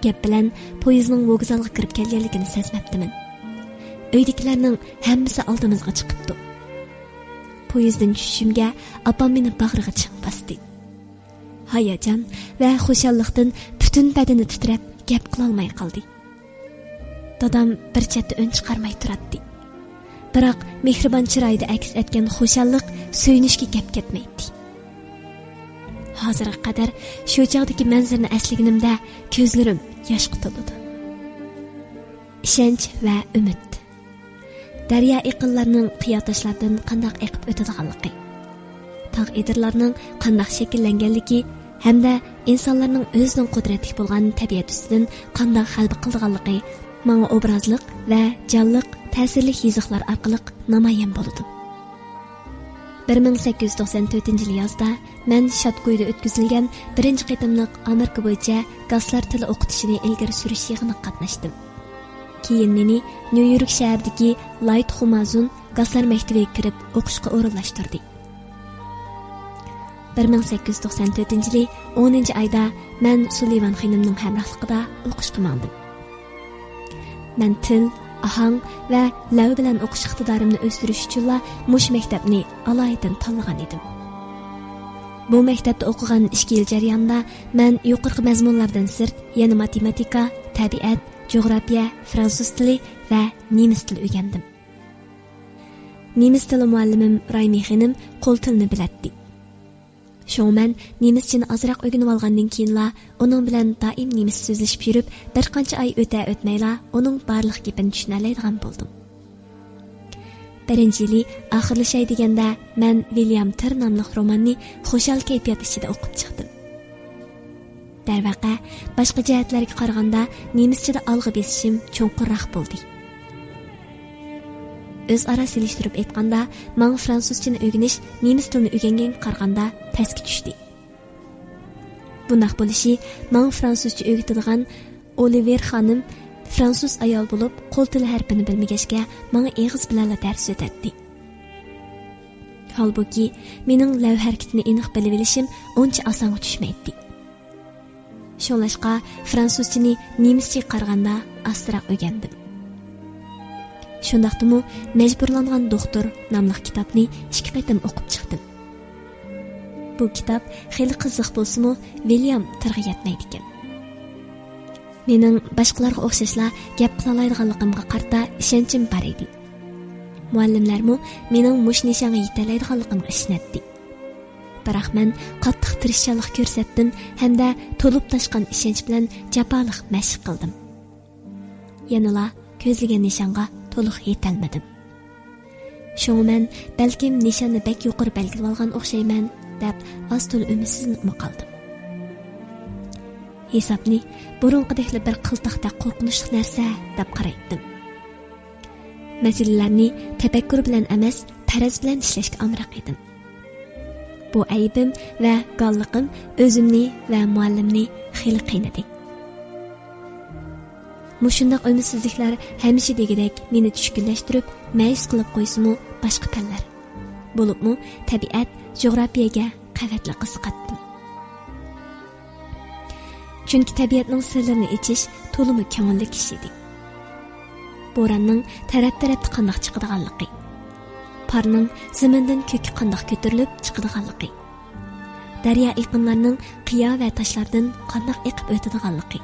Gap bilan poyezdning vokzalga kirib kelganligini sezmabdiman. Uydagilarning hammasi oldimizga chiqibdi. Poyezddan tushishimga opam meni bag'riga chiqib bosdi. Hayajon va xushallikdan butun badani titrab gap qila olmay qoldi. Dadam bir chetda ön chiqarmay turadi. Biroq mehribon chiroyda aks etgan xushallik suyunishga gap ketmaydi. Hozirga qadar shu chog'dagi manzarani eslaganimda ko'zlarim yoshga to'ladi. Ishonch va umid. Daryo iqinlarning qiyotoshlardan qanday eqib o'tadiganligi, tog' edirlarning qanday shakllanganligi hamda insonlarning o'zining qudratli bo'lgan tabiat ustidan qanday g'alaba qilganligi menga obrazliq va jonliq ta'sirli yiziqlar orqali namoyon bo'ldi. 1894 yozda men Shotgo'yda o'tkazilgan birinchi qitimliq Amerika bo'yicha gazlar tili o'qitishini ilgari surish yig'inida qatnashdim. Keyin meni Nyu-York shahridagi Light Humazun gazlar maktabiga kirib o'qishga o'rinlashtirdi. 1894 10 oyda men Sullivan xonimning hamrohligida o'qishga bordim. Men til, ahang va lav bilan o'qish iqtidorimni o'stirish uchun mush maktabni alohida tanlagan edim. Bu maktabda o'qigan 2 yil jarayonida men yuqorqi mazmunlardan sirt yana matematika, tabiat, geografiya, fransuz tili va nemis tili o'rgandim. Nemis tili muallimim Raymi xonim qo'l tilini biladi. Şoň men nemischini azroq o'rganib olgandan keyinla uning bilan doim nemis so'zlashib yurib, bir qancha oy o'tmayla uning barliq gapini tushuna oladigan bo'ldim. Birinchi yili oxirlashay deganda men William Ter nomli romanni xushal kayfiyat ichida o'qib chiqdim. Darvaqa, boshqa jihatlarga qaraganda nemischida olg'a besishim cho'nqurroq bo'ldi. o'zaro selishtirib aytganda, men fransuzchani o'rganish nemis tilini o'rganganga qaraganda pastga tushdi. Bundaq bo'lishi men fransuzcha o'rgatadigan Oliver xonim fransuz ayol bo'lib, qo'l tili harfini bilmagachga menga eg'iz bilan dars o'tadi. Halbuki mening lav harakatini aniq bilib olishim uncha osonga tushmaydi. Shunlashqa fransuzchani nemischa qaraganda astroq o'rgandim. Shundaqdimi majburlangan doktor nomli kitobni 2 qatim o'qib chiqdim. Bu kitob xeyli qiziq bo'lsa-mu, William tilga yetmaydi ekan. Mening boshqalarga o'xshashla gap qila oladiganligimga qarta ishonchim bor edi. Muallimlarmi mening mush nishonga yetalaydiganligimga ishonadi. Biroq men qattiq tirishchilik ko'rsatdim hamda to'lib tashqan ishonch bilan jafoliq mashq qildim. Yanala ko'zlagan nishonga to'liq yetolmadim. Shunga men balkim nishonni bek yuqori belgilab olgan o'xshayman deb astul umidsiz qoldim. Hisobni burunqidekli bir qiltiqda qo'rqinchli narsa deb qaraydim. Masalalarni tafakkur bilan emas, faraz bilan ishlashga amroq edim. Bu aybim va galliqim o'zimni va muallimni xeyli qiynadi. Mushundaq umidsizliklar hamisha degidek meni tushkunlashtirib, ma'yus qilib qo'ysa-mu boshqa fanlar. Bo'libmi tabiat, jo'g'rafiyaga qavatli qiziqatdim. Chunki tabiatning sirlarini ichish to'limi ko'ngilli ish edi. Bo'ronning taraf-tarafda qandoq chiqadiganligi, parning zamindan ko'kka qandoq ko'tarilib chiqadiganligi, daryo iqinlarning qiyo va toshlardan qandoq eqib o'tadiganligi,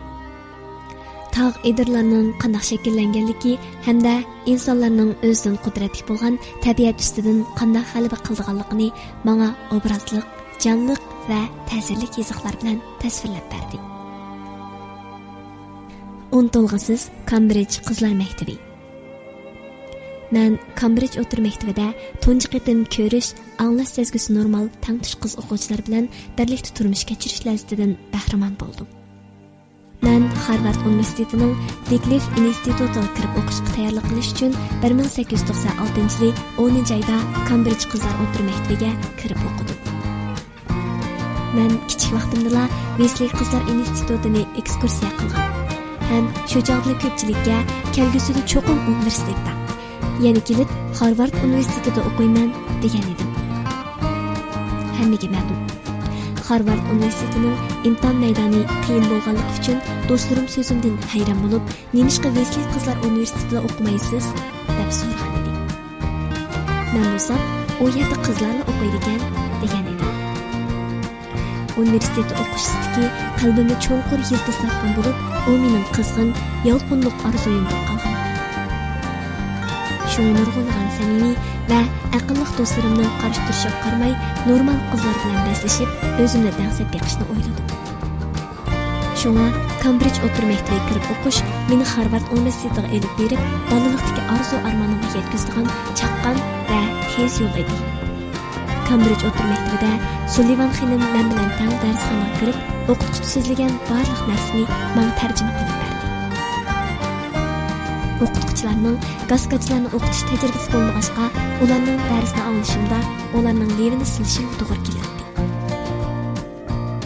tog' edirlarning qandoq shakllanganligi hamda insonlarning o'zidan qudratli bo'lgan tabiat ustidan qandoq g'alaba qiladiganligini menga obrazliq, jonliq va ta'sirli yiziqlar bilan tasvirlab berdi. Untulg'isiz Cambridge qizlar maktabi. Men Cambridge o'tir maktabida tunji qitim ko'rish, anglash sezgisi normal tangtish qiz o'quvchilar bilan birlikda turmush kechirish lazzatidan bahramand bo'ldim. Men Harvard universitetining Wycliffe institutiga kirib o'qishga tayyorlik qilish uchun 1896 yil 10-oyda Cambridge qizlar o'tir maktabiga kirib o'qidim. Men kichik vaqtimda Wesley qizlar institutini ekskursiya qilgan. Hem shu chog'li ko'pchilikka kelgusida cho'qim universitetda, yana kelib Harvard universitetida o'qiyman degan edim. Hammaga ma'lum, Harvard universitetining imtihon maydoni qiyin bo'lganligi uchun do'stlarim so'zimdan hayron bo'lib, "Nemishqa Wesley qizlar universitetida o'qimaysiz?" deb so'ragan edim. Men bo'lsam, u yerda qizlarla o'qiydigan degan edim. Universitetda o'qishdiki qalbimni cho'nqur yildiz topgan bo'lib, u mening qizg'in, yolqinliq orzuyim bo'lib qolgan. Shu nurg'unlagan samimiy va aqlli do'stlarimning qarshi turishiga qaramay, normal qizlar bilan bazlashib, o'zimni dahsat beqishni o'yladim. Shunga Cambridge o'tir maktabiga kirib o'qish meni Harvard universitetiga elib berib, bolalikdagi orzu-armonimga yetkazadigan chaqqon va tez yo'l edi. Cambridge o'tir maktabida Sullivan xonim men bilan tang darsxonaga kirib, o'qituvchi so'zlagan barliq narsani menga tarjima qilib berdi. O'qituvchilarning gaskachlarni o'qitish tajribasi bo'lmag'achqa, ularning darsini anglashimda ularning levini silishim to'g'ri keladi.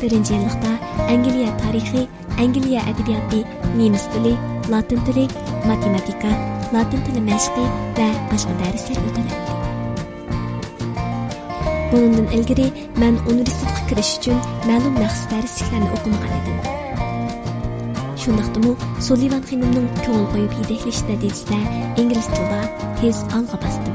Birinchi yillikda Angliya tarixi, Angliya adabiyoti, nemis tili, latin tili, matematika, latin tili mashqi va boshqa darslar o'tiladi. Bundan ilgari men universitetga kirish uchun ma'lum maxsus darsliklarni o'qimagan edim. Shundaqdimi Sullivan xonimning ko'ngil qo'yib yetaklash natijasida ingliz tilida tez olg'a bosdim.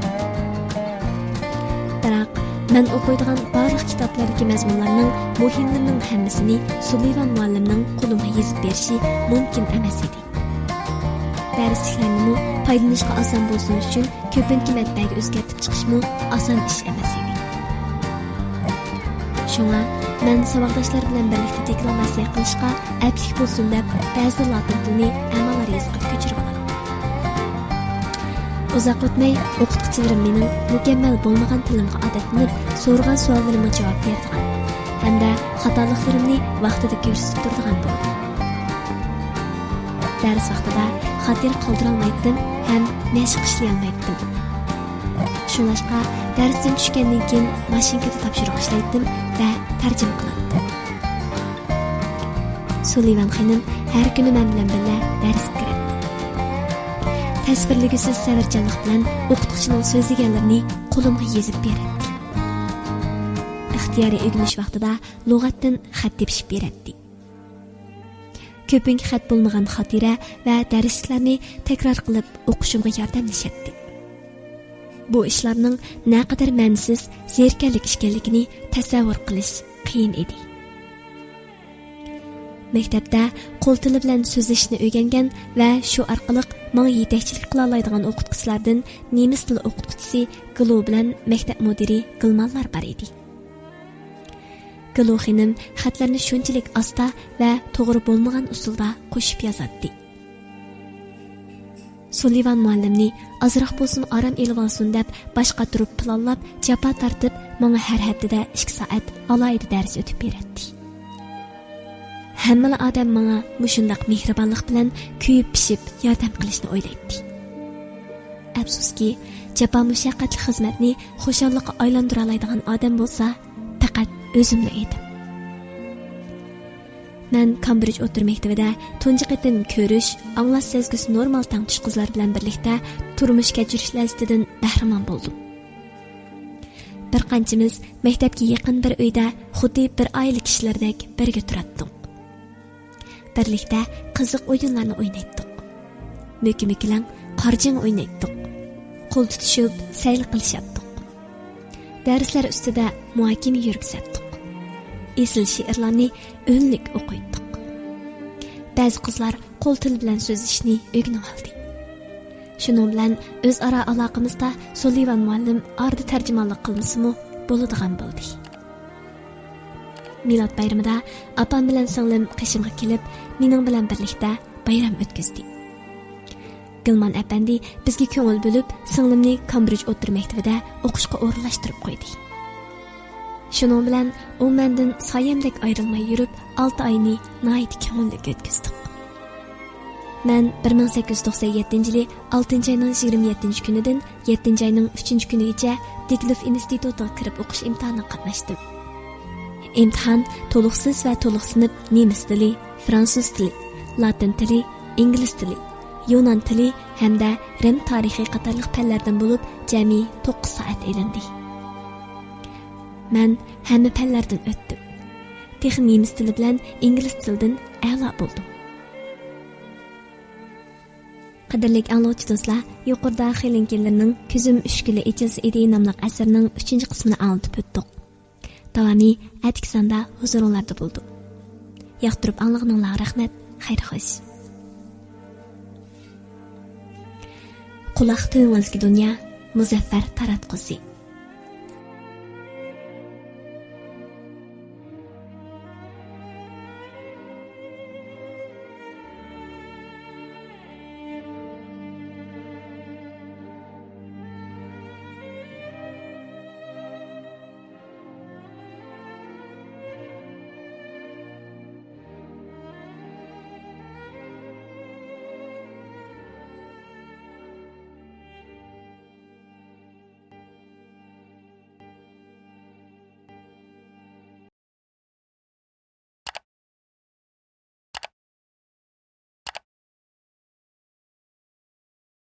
Biroq men o'qiydigan barliq kitoblardagi mazmunlarning muhimlarining hammasini Sullivan muallimning qo'limga yozib berishi mumkin emas edi. Darsliklarni foydalanishga oson bo'lsin uchun ko'pincha matbaaga o'zgartirib chiqishmi oson ish emas edi. Shunga men saboqdoshlar bilan birlikda deklamatsiya qilishga aplik bo'lsin deb ba'zi latin tilini amallar yozib ko'chirib oldim. Uzoq o'tmay o'qituvchilarim mening mukammal bo'lmagan tilimga odatlanib, so'rgan savollarimga javob berdigan hamda xatoliklarimni vaqtida ko'rsatib turadigan bo'ldi. Dars vaqtida xatir qoldira olmaydim ham mashq qilolmaydim. Şunlaşqa dərsdən düşkəndən keyin maşinkada tapşırıq işləydim və tərcümə qılatdım. Sullivan xanım hər günü mən bilan birlə dərs kirətdi. Təsvirligisiz səvircanlıq bilan o'qituvchining so'zlaganlarini qo'limga yezib beradi. İxtiyoriy o'rganish vaqtida lug'atdan xat tepishib beradi. Ko'pincha xat bo'lmagan xotira va darslarni takror qilib o'qishimga yordamlashadi. Bu ishlarning naqadar ma'nisiz, zerikarli ekanligini tasavvur qilish qiyin edi. Maktabda qo'l tili bilan so'zlashni o'rgangan va shu orqali menga yetakchilik qila oladigan o'qituvchilardan nemis tili o'qituvchisi Glo bilan maktab mudiri Gilmanlar bor edi. Glo xonim xatlarni shunchalik asta va to'g'ri bo'lmagan usulda qo'shib yozadi. Sullivan muallimni azroq bo'lsin orom elib olsin deb boshqa turib planlab, jafo tortib, menga har haftada 2 soat alohida dars o'tib beradi. Hamma odam menga mushundaq mehribonlik bilan kuyib pishib yordam qilishni o'ylaydi. Afsuski, jafo mushaqqatli xizmatni xushalliqqa aylantira oladigan odam bo'lsa, faqat o'zimla edim. Men Cambridge o'tir maktabida tunji qitim ko'rish, anglash sezgisi normal tangtish qizlar bilan birlikda turmush kechirish lazzatidan bahramand bo'ldim. Bir qanchamiz maktabga yaqin bir uyda xuddi bir oila kishilardek birga turardik. Birlikda qiziq o'yinlarni o'ynaydik. Mökimikilan qarjing o'ynaydik. Qo'l tutishib sayl qilishardik. Darslar ustida muhokama yurgizardik. Esil she'rlarni o'nlik o'qiydik. Ba'zi qizlar qo'l tili bilan so'zlashni o'rganib oldi. Shuning bilan o'zaro aloqamizda Sullivan muallim orda tarjimonlik qilmasimu bo'ladigan bo'ldi. Milod bayramida opam bilan singlim qishimga kelib, mening bilan birlikda bayram o'tkazdi. Gilman apandi bizga ko'ngil bo'lib, singlimni Cambridge o'tir maktabida o'qishga o'rinlashtirib qo'ydi. Shuning bilan u mendan soyamdek ayrilmay yurib, 6 oyni nihoyat ko'ngilli o'tkazdik. Men 1897-yili 6-oyning 27-kunidan 7-oyning 3-kunigacha Diglov institutiga kirib o'qish imtihoniga qatnashdim. İmtihan to'liqsiz va to'liqsinib nemis tili, fransuz tili, latin tili, ingliz tili, yunon tili hamda Rim tarixi qatorliq fanlardan bo'lib, jami 9 soat elindi. Men hamma fanlardan o'tdim. Texnik nemis tili bilan ingliz tilidan a'lo bo'ldim. Qadrli anglovchi do'stlar, yuqorida Xelinkellarning Ko'zim 3 kuli echilsa edi nomli asarning 3-qismini anlatib o'tdik. Davami atik sanda huzuringlarda bo'ldi. Yoqtirib anglag'ininglarga rahmat, xayr xo'sh. Quloq tuyg'ingizga dunyo, Muzaffar Taratqusi.